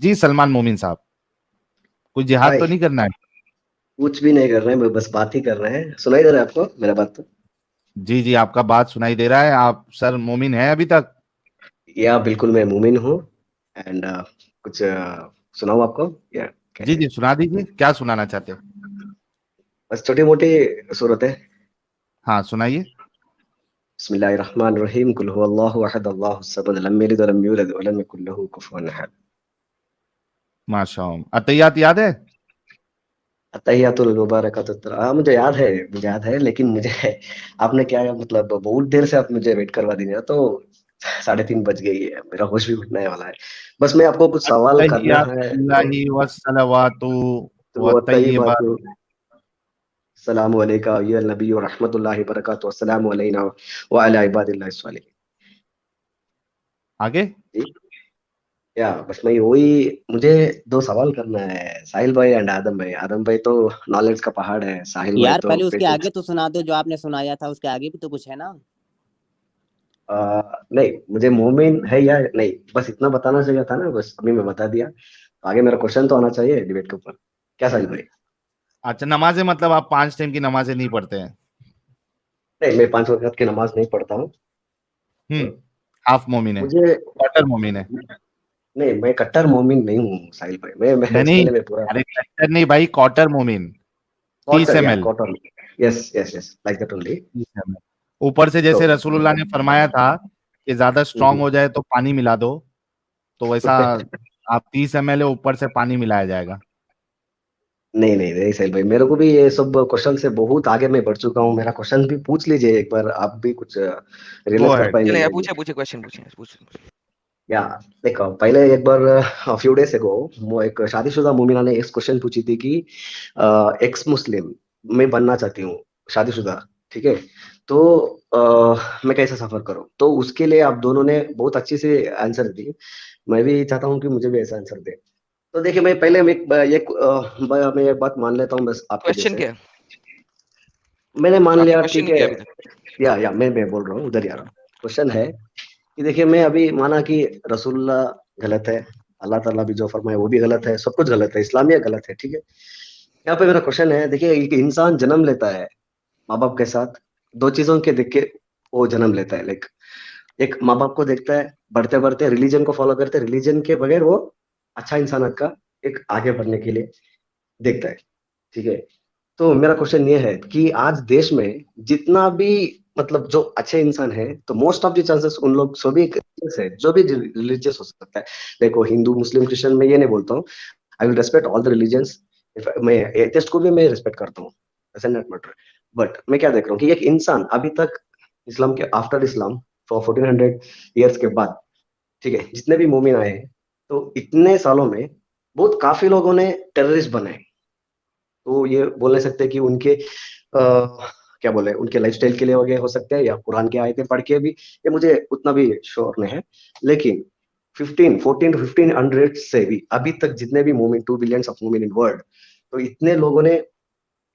جی سلمان مومن صاحب, کوئی جہاد تو نہیں کرنا ہے؟ کچھ بھی نہیں کر رہے ہیں, بس بات ہی کر رہے ہیں. سنائی دے رہا ہے آپ کو میرا بات؟ تو جی جی آپ کا بات سنائی دے رہا ہے. آپ سر مومن ہیں ابھی تک؟ یا بالکل میں مومن ہوں. اینڈ کچھ سناؤں آپ کو یا جی جی سنا دیجیے, کیا سنانا چاہتے ہیں؟ بس چھوٹی موٹی صورت ہے. ہاں سنائیے. بسم اللہ الرحمن الرحیم. قل هو اللہ احد اللہ الصمد لم یلد ولم یولد ولم یکن له کفوا احد. ماشاء اللہ. عطیات یاد ہے؟ التحیات المبارکات. مجھے یاد ہے لیکن مجھے آپ نے کیا مطلب بہت دیر سے آپ مجھے ویٹ کروا دیں گے, تو 3:30 بج گئی ہے, میرا ہوش بھی اٹھنے والا ہے. بس میں آپ کو کچھ سوال کرنا التحیات ہے. اللہ والصلوات والطیبات. والطیبات. السلام علیکم ایھا النبی ورحمۃ اللہ وبرکاتہ. السلام علینا وعلی عباد اللہ الصالحین. آگے یا بس میں وہی, مجھے 2 سوال کرنا ہے ساحل بھائی اینڈ آدم بھائی. آدم بھائی تو نالج کا پہاڑ ہے, ساحل بھائی یار تو پہلے اس کے پیشنس. آگے تو سنا دو جو آپ نے سنایا تھا, اس کے آگے بھی تو کچھ ہے نا. نہیں مجھے مومن ہے یا نہیں, بس اتنا بتانا چاہیے تھا نا, بس ابھی میں بتا دیا. آگے میرا کوشچن تو آنا چاہیے ڈیبیٹ کے اوپر. کیا ساحل بھائی؟ اچھا نمازیں, مطلب آپ 5 ٹائم کی نمازیں نہیں پڑھتے ہیں؟ نہیں, میں 5 وقت کی نماز نہیں پڑھتا ہوں. ہاف مومن ہے, مجھے کوارٹر مومن ہے؟ نہیں, میں کٹر مومن نہیں ہوں ساحل بھائی. میں اس کے نہیں لیے میں پورا ارے کٹر نہیں بھائی, کوارٹر مومن. 30 کوارٹر یا ml. Quarter. Yes yes yes, like that only. اوپر سے تو جیسے رسول اللہ نے فرمایا تھا کہ زیادہ اسٹرانگ ہو جائے تو پانی ملا دو, تو ویسا آپ 30 ml اوپر سے پانی ملایا جائے گا. نہیں ساحل بھائی, میرے کو بھی یہ سب کوشچن سے بہت آگے میں بڑھ چکا ہوں. میرا کوشچن بھی پوچھ لیجئے ایک بار, آپ بھی کچھ ریئلائز گو کر ہیڈ. پائیں چلیں گے. پوچھیں کوشچن پوچھیں. یا دیکھو, پہلے ایک بار فیو ڈیز اگو ایک شادی شدہ مومنہ نے ایک کوشچن پوچھی تھی کہ ایکس مسلم میں بننا چاہتی ہوں, شادی شدہ, ٹھیک ہے, تو میں کیسا سفر کروں. تو اس کے لیے آپ دونوں نے بہت اچھی سے آنسر دی. میں بھی چاہتا ہوں کہ مجھے بھی ایسا آنسر دے. تو دیکھیے, میں پہلے میں ایک بات مان لیتا ہوں بس آپ کے کوشچن جیسے. کیا میں نے مان آپ نے لیا, کوشچن ٹھیک نہیں کیا ہے. ابھی تک؟ یا میں بول رہا ہوں, ادھر آ رہا ہوں. کوشچن ہے کہ دیکھیے, میں ابھی مانا کہ رسول اللہ غلط ہے, اللہ تعالیٰ بھی جو فرمائے وہ بھی غلط ہے, سب کچھ غلط ہے, اسلامیہ غلط ہے, ٹھیک ہے. یہاں پہ میرا کوشچن ہے, دیکھیے ایک انسان جنم لیتا ہے ماں باپ کے ساتھ, 2 چیزوں کے دیکھ کے وہ جنم لیتا ہے. لائک ایک ماں باپ کو دیکھتا ہے, بڑھتے بڑھتے ریلیجن کو فالو کرتے, ریلیجن کے بغیر وہ اچھا انسانت کا ایک آگے بڑھنے کے لیے دیکھتا ہے, ٹھیک ہے. تو میرا کوشچن یہ ہے کہ آج دیش میں جتنا بھی مطلب جو اچھے انسان ہیں, تو موسٹ آف دی چانسز ان لوگ سبھی جو بھی ریلیجیس ہو سکتا ہے. دیکھو ہندو مسلم کرسچن میں یہ نہیں بولتا ہوں, آئی will respect all the religions. میں ایتھسٹ کو بھی میں ریسپیکٹ کرتا ہوں, بٹ میں کیا دیکھ رہا ہوں کہ ایک انسان ابھی تک اسلام کے آفٹر اسلام 1400 ایئرس کے بعد, ٹھیک ہے, جتنے بھی مومن آئے ہیں, تو اتنے سالوں میں بہت کافی لوگوں نے ٹیررسٹ بنے. تو یہ بول نہیں سکتے کہ ان کے کیا بولے, ان کے لائف سٹائل کے لیے وغیرہ ہو سکتے ہیں, یا قرآن کی آیتیں پڑھ کے بھی, یہ مجھے اتنا بھی شور نہیں ہے. لیکن 14 to 1500 سے بھی ابھی تک جتنے بھی مومن, 2 billion آف مومن ان ورلڈ, تو اتنے لوگوں نے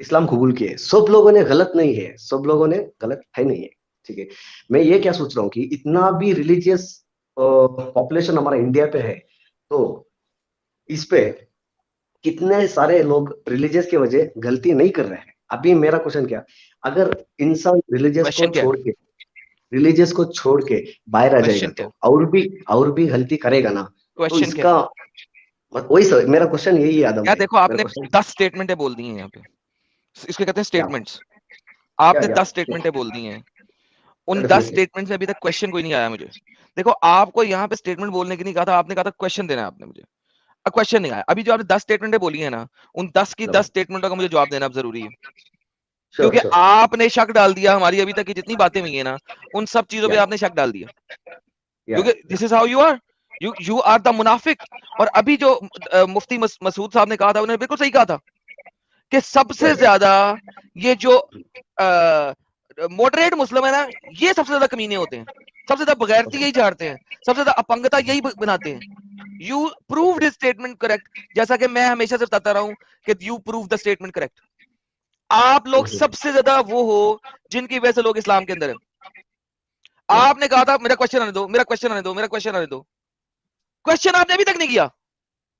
اسلام قبول کیے. سب لوگوں نے غلط نہیں ہے, سب لوگوں نے غلط ہے نہیں ہے, ٹھیک ہے. میں یہ کیا سوچ رہا ہوں کہ اتنا بھی ریلیجیس پاپولیشن ہمارا انڈیا پہ ہے, تو اس پہ کتنے سارے لوگ ریلیجیس کی وجہ غلطی نہیں کر رہے ہیں. ابھی میرا کوشچن کیا, اگر انسان ریلیجیس کو چھوڑ کے باہر آ جائے گا, کوشچن کیا تو اور بھی غلطی کرے گا نا. تو کوشچن اس کیا کا وہی سر, میرا کوشچن یہی ہے. آدم کیا بھائی, دیکھو, آپ میرا نے کوشچن 10 اسٹیٹمنٹیں بول دی ہیں یہاں پہ, اس کے کہتے ہیں اسٹیٹمنٹس. آپ نے 10 اسٹیٹمنٹیں بول دی ہیں, ان 10 اسٹیٹمنٹ سے ابھی تک کوشچن کوئی نہیں آیا مجھے. دیکھو آپ کو یہاں پہ اسٹیٹمنٹ بولنے کی نہیں کہا تھا, آپ نے کہا تھا کوشچن دینا ہے آپ نے مجھے. کوشچن نہیں آیا. ابھی جو آپ نے 10 اسٹیٹمنٹیں بولی ہیں نا, ان 10 کی 10 اسٹیٹمنٹوں کا مجھے جواب دینا اب ضروری ہے, کیونکہ آپ نے شک ڈال دیا ہماری ابھی تک کی جتنی باتیں ہوئی ہیں نا, ان سب چیزوں پہ آپ نے شک ڈال دیا. کیونکہ this is how you are the منافق. اور ابھی جو مفتی مسعود صاحب نے کہا تھا, انہوں نے بالکل صحیح کہا تھا کہ سب سے زیادہ یہ جو ماڈریٹ مسلم ہے نا, یہ سب سے زیادہ کمینے ہوتے ہیں, سب سے زیادہ بغیرتی یہی جھاڑتے ہیں, سب سے زیادہ اپنگتا یہی بناتے ہیں. You proved his statement correct, جیسا کہ میں ہمیشہ سے بتاتا رہا ہوں کہ you prove the statement correct. آپ لوگ سب سے زیادہ وہ ہو جن کی وجہ سے لوگ اسلام کے اندر ہیں. آپ نے کہا تھا میرا کوشچن آنے دو, میرا کوشچن آنے دو, میرا کوشچن آنے دو. کوشچن آپ نے ابھی تک نہیں کیا.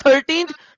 13th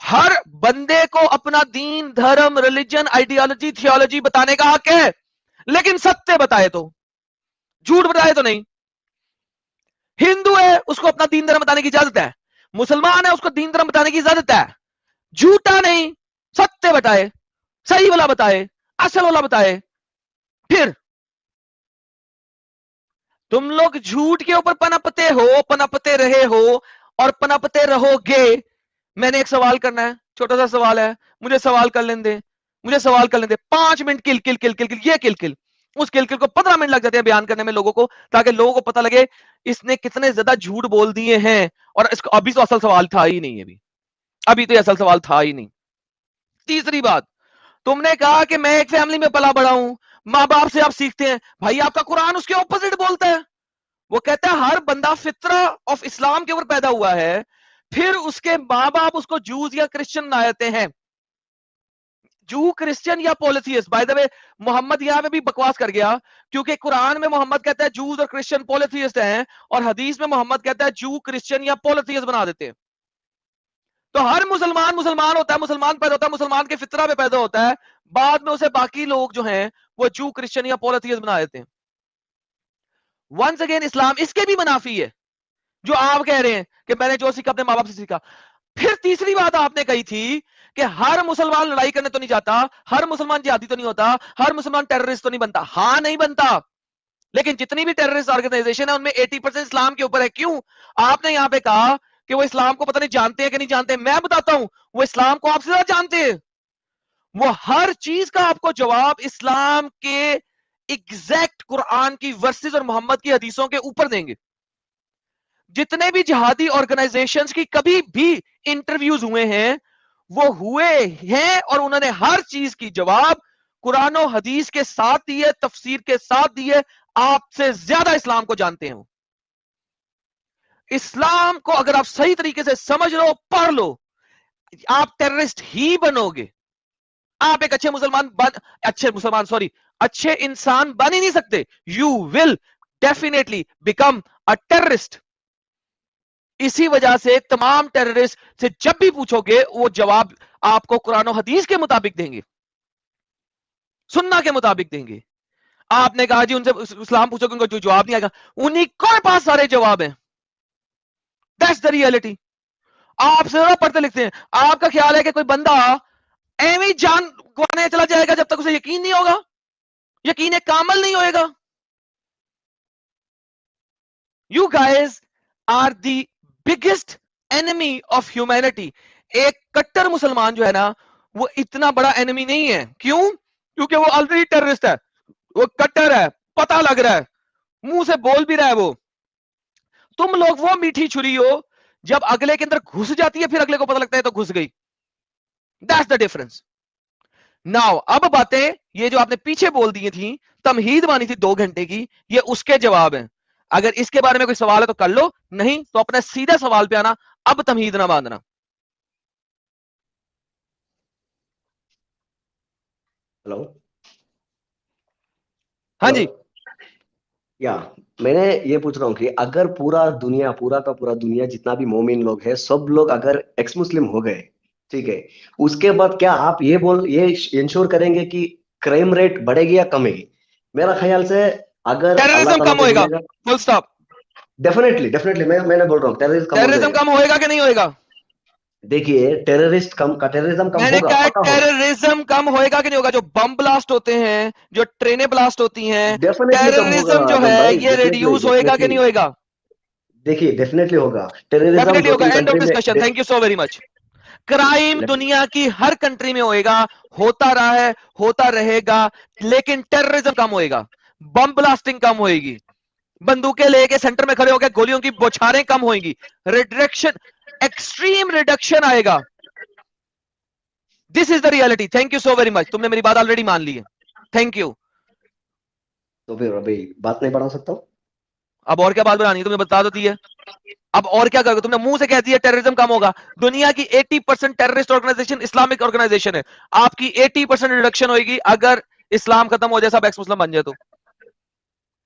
ہر بندے کو اپنا دین، دھرم، ریلیجن، آئیڈیالوجی، تھیولوجی بتانے کا حق ہے، لیکن ستیہ بتائے تو، جھوٹ بتائے تو نہیں. ہندو ہے اس کو اپنا دین دھرم بتانے کی اجازت ہے، مسلمان ہے اس کو دین دھرم بتانے کی اجازت ہے، جھوٹا نہیں، ستیہ بتائے، صحیح والا بتائے، اصل والا بتائے. پھر تم لوگ جھوٹ کے اوپر پنپتے ہو، پنپتے رہے ہو اور پنپتے رہو گے. میں نے ایک سوال کرنا ہے، چھوٹا سا سوال ہے، مجھے سوال کر لیں دے، مجھے سوال کر لیں دے. 5 منٹ کل کل کل کل کل، یہ کل کل، اس کل کل کو 15 منٹ لگ جاتے ہیں بیان کرنے میں لوگوں کو، تاکہ لوگوں کو پتہ لگے اس نے کتنے زیادہ جھوٹ بول دیے ہیں. اور اس کو ابھی تو اصل سوال تھا ہی نہیں، ابھی تو اصل سوال تھا ہی نہیں. تیسری بات، تم نے کہا کہ میں ایک فیملی میں پلا بڑا ہوں، ماں باپ سے آپ سیکھتے ہیں. بھائی آپ کا قرآن اس کے اپوزٹ بولتا ہے. وہ کہتا ہے ہر بندہ فطرہ آف اسلام کے اوپر پیدا ہوا ہے، پھر اس کے ماں باپ اس کو جوز یا کرسچن بناتے ہیں. جو کرسچن یا پولیتھیسٹ، بائی دا وے محمد یہاں پہ بھی بکواس کر گیا، کیونکہ قرآن میں محمد کہتا ہے جوز اور کرسچن پولیتھیسٹ ہیں، اور حدیث میں محمد کہتا ہے جو کرسچن یا پولیتھیسٹ بنا دیتے ہیں. تو ہر مسلمان مسلمان ہوتا ہے، مسلمان پیدا ہوتا ہے، مسلمان کے فطرہ پہ پیدا ہوتا ہے، بعد میں اسے باقی لوگ جو ہیں وہ جو کرسچن یا پولیتھیسٹ بنا دیتے ہیں. ونس اگین اسلام اس کے بھی منافی ہے جو آپ کہہ رہے ہیں کہ میں نے جو سیکھا اپنے ماں باپ سے سیکھا. پھر تیسری بات آپ نے کہی تھی کہ ہر مسلمان لڑائی کرنے تو نہیں جاتا، ہر مسلمان جہادی تو نہیں ہوتا، ہر مسلمان ٹیررسٹ تو نہیں بنتا. ہاں نہیں بنتا، لیکن جتنی بھی ٹیررسٹ آرگنائزیشن ہے ان میں 80% اسلام کے اوپر ہے. کیوں؟ آپ نے یہاں پہ کہا کہ وہ اسلام کو پتہ نہیں جانتے ہیں کہ نہیں جانتے. میں بتاتا ہوں وہ اسلام کو آپ سے زیادہ جانتے ہیں. وہ ہر چیز کا آپ کو جواب اسلام کے ایگزیکٹ قرآن کی ورسز اور محمد کی حدیثوں کے اوپر دیں گے. جتنے بھی جہادی آرگنائزیشنز کی کبھی بھی انٹرویوز ہوئے ہیں وہ ہوئے ہیں اور انہوں نے ہر چیز کی جواب قرآن و حدیث کے ساتھ دیے، تفسیر کے ساتھ دیے. آپ سے زیادہ اسلام کو جانتے ہیں. اسلام کو اگر آپ صحیح طریقے سے سمجھ لو، پڑھ لو، آپ ٹیررسٹ ہی بنو گے. آپ ایک اچھے انسان بن ہی نہیں سکتے. You will definitely become a terrorist. اسی وجہ سے تمام ٹیررسٹ سے جب بھی پوچھو گے وہ جواب آپ کو قرآن و حدیث کے مطابق دیں گے، سننا کے مطابق دیں گے. آپ نے کہا جی ان سے اسلام پوچھو گے ان کو جو جواب نہیں آئے گا، انہیں کے پاس سارے جواب ہیں. That's the reality. آپ سے زیادہ پڑھتے لکھتے ہیں. آپ کا خیال ہے کہ کوئی بندہ ایویں جان گوانے چلا جائے گا جب تک اسے یقین نہیں ہوگا، یقین کامل نہیں ہوئے گا. You guys are the biggest enemy of humanity. ایک کٹر مسلمان جو ہے نا وہ اتنا بڑا اینمی نہیں ہے. کیوں؟ کیونکہ وہ آلریڈی ٹیررسٹ ہے، وہ کٹر ہے، پتہ لگ رہا ہے، منہ سے بول بھی رہا ہے. وہ تم لوگ وہ میٹھی چھری ہو جب اگلے کے اندر گھس جاتی ہے پھر اگلے کو پتہ لگتا ہے تو گھس گئی. That's the difference. ناؤ اب باتیں یہ جو آپ نے پیچھے بول دی تھیں، تمہید مانی تھی 2 گھنٹے کی، یہ اس کے جواب ہیں. اگر اس کے بارے میں کوئی سوال ہے تو کر لو، نہیں تو اپنا سیدھا سوال پہ آنا. اب تمہید نہ باندھنا. ہلو ہاں جی. یا میں نے یہ پوچھ رہا ہوں کہ اگر پورا کا پورا دنیا جتنا بھی مومن لوگ ہیں سب لوگ اگر ایکس مسلم ہو گئے، ٹھیک ہے، اس کے بعد کیا آپ یہ انشور کریں گے کہ کرائم ریٹ بڑھے گی یا کمے گی؟ میرا خیال سے اگر ٹیررزم کم ہوئے گا، فل سٹاپ. ڈیفینیٹلی میں بول رہا ہوں ٹیررزم کم ہوئے گا کہ نہیں ہوئے گا؟ دیکھیے ٹیررزم کم میں نے ہوگا، کہا پکا ہوگا. ٹیررزم کم ہوئے گا کہ نہیں ہوگا؟ جو بم بلاسٹ ہوتے ہیں، جو ٹرینیں بلاسٹ ہوتی ہیں، ڈیفینیٹلی کم ہوگا ٹیررزم جو آدم ہے بھائی، یہ ریڈیوس ہوئے گا کہ نہیں ہوئے گا؟ دیکھیے ڈیفینیٹلی ہوگا. ٹیررزم ڈیفینیٹلی ہوگا. 2-3 اینڈ آف کنٹری ڈسکشن. میں thank you so very much. Crime دنیا کی ہر کنٹری میں ہوئے گا، ہوتا رہا ہے، ہوتا رہے گا، لیکن ٹیررزم کم ہوئے گا، بم بلاسٹنگ کم ہوئے گی، بندوقیں لے کے سینٹر میں کھڑے ہو کے گولیوں کی بوچھاریں کم ہوئیں گی، ریڈکشن، ایکسٹریم ریڈکشن آئے گا. This is the reality. Thank you so very much. تم نے میری بات آلریڈی مان لی ہے. Thank you. تو پھر ابھی بات نہیں بڑھا سکتا ہوں. اب اور کیا بات بنانی ہے؟ تمہیں بتا دیتی ہے. اب اور کیا کرو گے؟ تم نے منہ سے کہہ دیا ٹیررزم کم ہوگا. دنیا کی 80% ٹیررسٹ آرگنائزیشن اسلامک آرگنائزیشن ہے. آپ کی 80% ریڈکشن ہوئے گی اگر اسلام ختم ہو جائے، سب ایکس مسلم بن جائے تو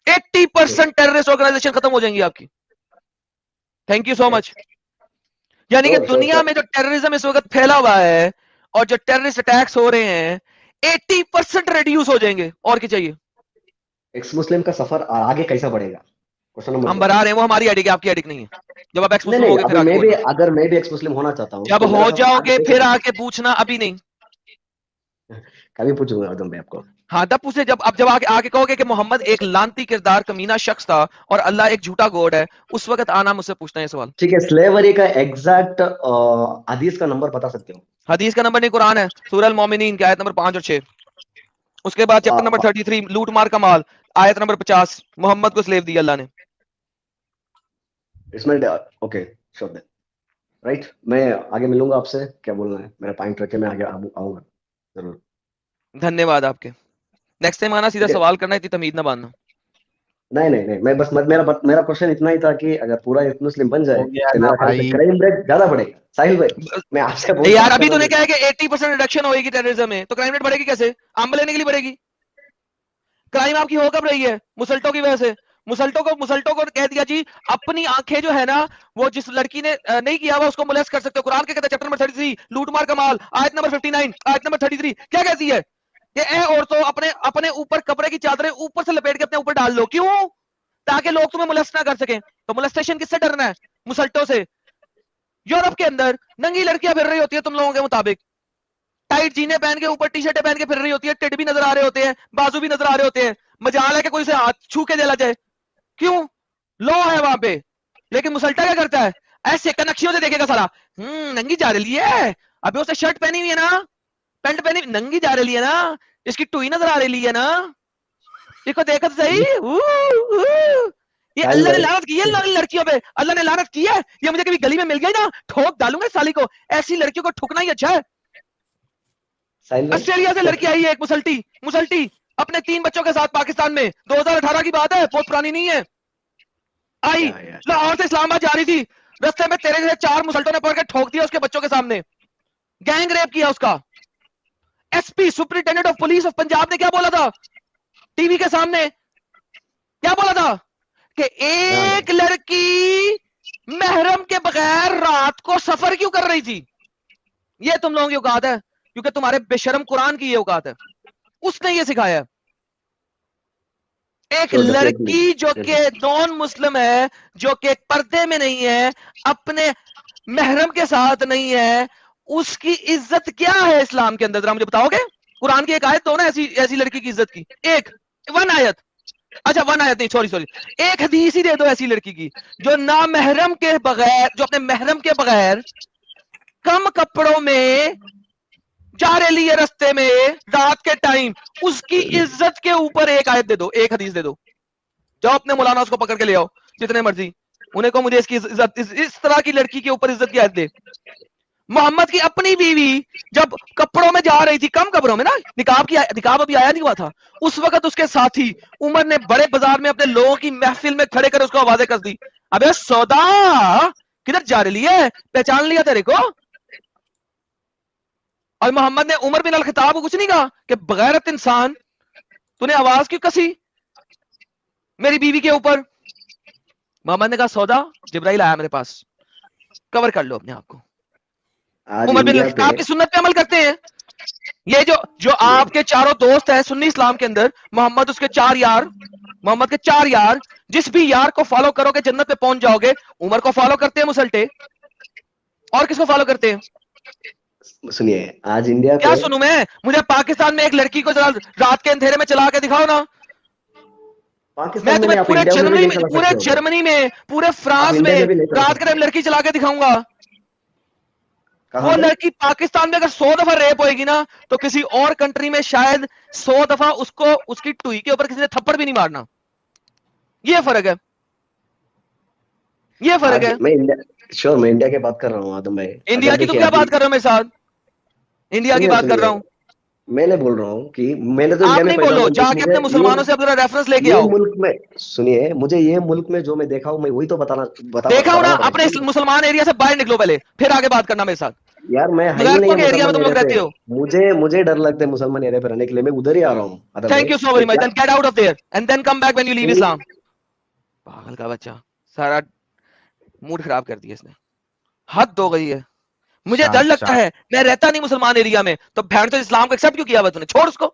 80% ٹیررسٹ آرگنائزیشن ختم ہو جائیں گی آپ کی. تھینک یو سو مچ. یعنی کہ Sure, sure, دنیا sure. میں جو ٹیررزم اس وقت پھیلا ہوا ہے اور جو ٹیررسٹ اٹیکس ہو رہے ہیں 80% ریڈیوس ہو جائیں گے. اور کیا چاہیے؟ ایکس مسلم کا سفر آگے کیسا بڑھے گا؟ کوشچن نمبر ہم 2. بڑھا رہے ہیں، وہ ہماری ایڈک ہے، آپ کی ایڈک نہیں ہے. جب آپ ایکس نہیں مسلم نہیں، ہو گے پھر ابھی آگے میں بھی بولنا. اگر میں بھی ایکس مسلم ہونا چاہتا ہوں جب تو میرا ہو سفر جاؤ آگے گے کیسے پھر بڑھے آ کے پوچھنا، ابھی نہیں. گا؟ کبھی پوچھوں گا اعظم بھائی آپ کو. ہاں تب پوچھے جب آگے کہو گے کہ محمد ایک لانتی کردار کمینہ شخص تھا اور اللہ ایک جھوٹا گوڈ ہے، اس وقت آنا مجھ سے پوچھنا ہے سوال. ٹھیک ہے، سلیوری کا ایگزیکٹ حدیث کا نمبر بتا سکتے ہو؟ حدیث کا نمبر نہیں، قرآن ہے، سورہ المومنین کی آیت نمبر 5 اور 6. اس کے بعد چیپٹر نمبر 33 لوٹ مار کا مال، آیت نمبر 50 محمد کو سلیو دیا اللہ نے. اس میں اوکے شور دین رائٹ. میں آگے ملوں گا آپ سے، کیا بولنا ہے میرا پوائنٹ رکھ کے میں آگے آؤں گا ضرور. دھنیہ واد آپ کے. نیکسٹ ٹائم آنا سیدھا ٹھیک ہے. سوال کرنا، اتنی تمید نہ باندھنا. نہیں میں بس میرا کوشچن اتنا ہی تھا کہ اگر پورا ایک مسلم بن جائے ہو گیا تو نا میرا خیال سے بھائی. کرائم ریٹ زیادہ بڑھے گا. ساحل بھائی میں آپ سے بہت یار بات ابھی کر تو رہا نے ہوں. کہا ہے کہ 80% ریڈکشن ہوئے گی ٹیررزم میں، تو کرائم ریٹ بڑھے گی کیسے؟ آمب لینے کے لیے بڑھے گی. کرائم آپ کی ہو کب رہی ہے؟ مسلٹوں کی وجہ سے. مسلٹوں کو کہہ دیا جی اپنی آنکھیں جو ہے نا، وہ جس لڑکی نے نہیں کیا ہوا اس کو مولیسٹ کر سکتے ہو. قرآن کیا کہتا ہے چیپٹر نمبر 33 لوٹ مار کا مال، آیت نمبر 59 آیت نمبر 33 کیا کہتی ہے کہ اے عورتوں اپنے اوپر کپڑے کی چادریں اوپر سے لپیٹ کے اپنے اوپر ڈال لو. کیوں؟ تاکہ لوگ تمہیں مولیسٹ نہ کر سکیں. تو مولیسٹیشن کس سے ڈرنا ہے؟ مسلٹوں سے. یورپ کے اندر ننگی لڑکیاں پھر رہی ہوتی ہے تم لوگوں کے مطابق، ٹائٹ جینے پہن کے اوپر ٹی شرٹیں پہن کے پھر رہی ہوتی ہے، ٹڈ بھی نظر آ رہے ہوتے ہیں، بازو بھی نظر آ رہے ہوتے ہیں. مجال ہے کہ کوئی اسے ہاتھ چھو کے جلا جائے. کیوں؟ لو ہے وہاں پہ. لیکن مسلٹا کیا کرتا ہے؟ ایسے کنکشیوں سے دیکھے گا سارا، ننگی جا رہی ہے، ابھی اسے شرٹ پہنی ہوئی ہے نا، پینٹ پہنی، ننگی جا رہی ہے نا، اس کی ٹوئی نظر آ رہی ہے نا، دیکھو دیکھا تو صحیح. یہ ساحل اللہ نے بھائی لعنت کی ہے لڑکیوں پہ، اللہ نے لعنت کی ہے. یہ مجھے کبھی گلی میں مل گئی نا، ٹھوک ڈالوں گا سالی کو. ایسی لڑکیوں کو ٹھکنا ہی اچھا ہے. ساحل بھائی آسٹریلیا سے لڑکی آئی ہے ایک مسلٹی اپنے 3 بچوں کے ساتھ، پاکستان میں 2018 کی بات ہے، بہت پرانی نہیں ہے. آئی لاہور سے اسلام آباد جا رہی تھی، رستے میں تیرے سے 4 مسلٹوں نے پکڑ کے ٹھوک دیا اس کے بچوں کے سامنے، گینگ ریپ کیا اس کا. S P superintendent of police of Punjab نے کیا بولا تھا ٹی وی کے سامنے؟ کیا بولا تھا کہ ایک لڑکی محرم کے بغیر رات کو سفر کیوں کر رہی تھی؟ یہ تم لوگوں کی اوقات ہے، کیونکہ تمہارے بے شرم قرآن کی یہ اوقات ہے. اس نے یہ سکھایا. ایک لڑکی جو کہ نان مسلم ہے، جو کہ پردے میں نہیں ہے، اپنے محرم کے ساتھ نہیں ہے، اس کی عزت کیا ہے اسلام کے اندر؟ ذرا مجھے بتاؤ گے؟ قرآن کی ایک آیت دو نا ایسی لڑکی کی عزت کی، ایک ون آیت. اچھا ون آیت نہیں، سوری ایک حدیث ہی دے دو ایسی لڑکی کی جو نہ محرم کے بغیر، جو اپنے محرم کے بغیر کم کپڑوں میں جا رہی ہے رستے میں رات کے ٹائم، اس کی عزت کے اوپر ایک آیت دے دو، ایک حدیث دے دو. جاؤ اپنے مولانا اس کو پکڑ کے لے آؤ جتنے مرضی، انہیں کو مجھے اس کی عزت، اس طرح کی لڑکی کے اوپر عزت کی آیت دے. محمد کی اپنی بیوی جب کپڑوں میں جا رہی تھی، کم کپڑوں میں نا، نقاب ابھی آیا نہیں ہوا تھا، اس وقت اس کے ساتھی عمر نے بڑے بازار میں اپنے لوگوں کی محفل میں کھڑے کر اس کو آوازیں کر دی، ابے سودا کدھر جا رہی ہے، پہچان لیا تیرے کو؟ اور محمد نے عمر بن الخطاب کو کچھ نہیں کہا کہ بغیرت انسان تو نے آواز کیوں کسی میری بیوی کے اوپر؟ محمد نے کہا سودا جبرائیل آیا میرے پاس، کور کر لو اپنے آپ کو. عمر بن الخطاب کی سنت پہ عمل کرتے ہیں. یہ جو آپ کے چاروں دوست ہیں سنی اسلام کے اندر، محمد اس کے 4 یار، محمد کے 4 یار، جس بھی یار کو فالو کرو گے جنت پہ پہنچ جاؤ گے. عمر کو فالو کرتے ہیں مسلٹے، اور کس کو فالو کرتے ہیں؟ سنیے آج انڈیا کیا سنوں میں؟ مجھے پاکستان میں ایک لڑکی کو ذرا رات کے اندھیرے میں چلا کے دکھاؤ نا. میں تمہیں پورے جرمنی میں پورے فرانس میں رات کے ٹائم لڑکی چلا کے دکھاؤں گا. وہ لڑکی پاکستان میں اگر 100 دفعہ ریپ ہوئے گی نا، تو کسی اور کنٹری میں شاید 100 دفعہ اس کو اس کی ٹوئی کے اوپر کسی نے تھپڑ بھی نہیں مارنا. یہ فرق ہے، یہ فرق ہے. میں انڈیا کی بات کر رہا ہوں آدم بھائی. انڈیا کی تم کیا بات کر رہے ہو میرے ساتھ؟ انڈیا کی بات کر رہا ہوں. میں نے بول رہا ہوں کہ میں نے تو آپ نہیں بولو، جا کے اپنے مسلمانوں سے اپنا ریفرنس لے کے آؤ. ملک میں سنیے، مجھے یہ ملک میں جو میں دیکھا ہوں میں وہی تو بتانا دیکھا ہوں نا. اپنے مسلمان ایریا سے باہر نکلو پہلے، پھر آگے بات کرنا میرے ساتھ. یار میں غیرتوں کے ایریا میں تم لوگ رہتے ہو. مجھے ڈر لگتا ہے مسلمان ایریا پہ رہنے کے لیے، میں ادھر ہی آ رہا ہوں. Thank you so very much. Then get out of there and then come back when you leave Islam. پاگل کا بچہ، سارا موڈ خراب کر دیا اس نے. حد ہو گئی ہے. مجھے اچھا ڈر لگتا اچھا ہے, میں رہتا نہیں مسلمان ایریا میں, تو بہن تو اسلام کو ایکسپٹ کیوں کیا ہوا تھی, چھوڑ اس کو.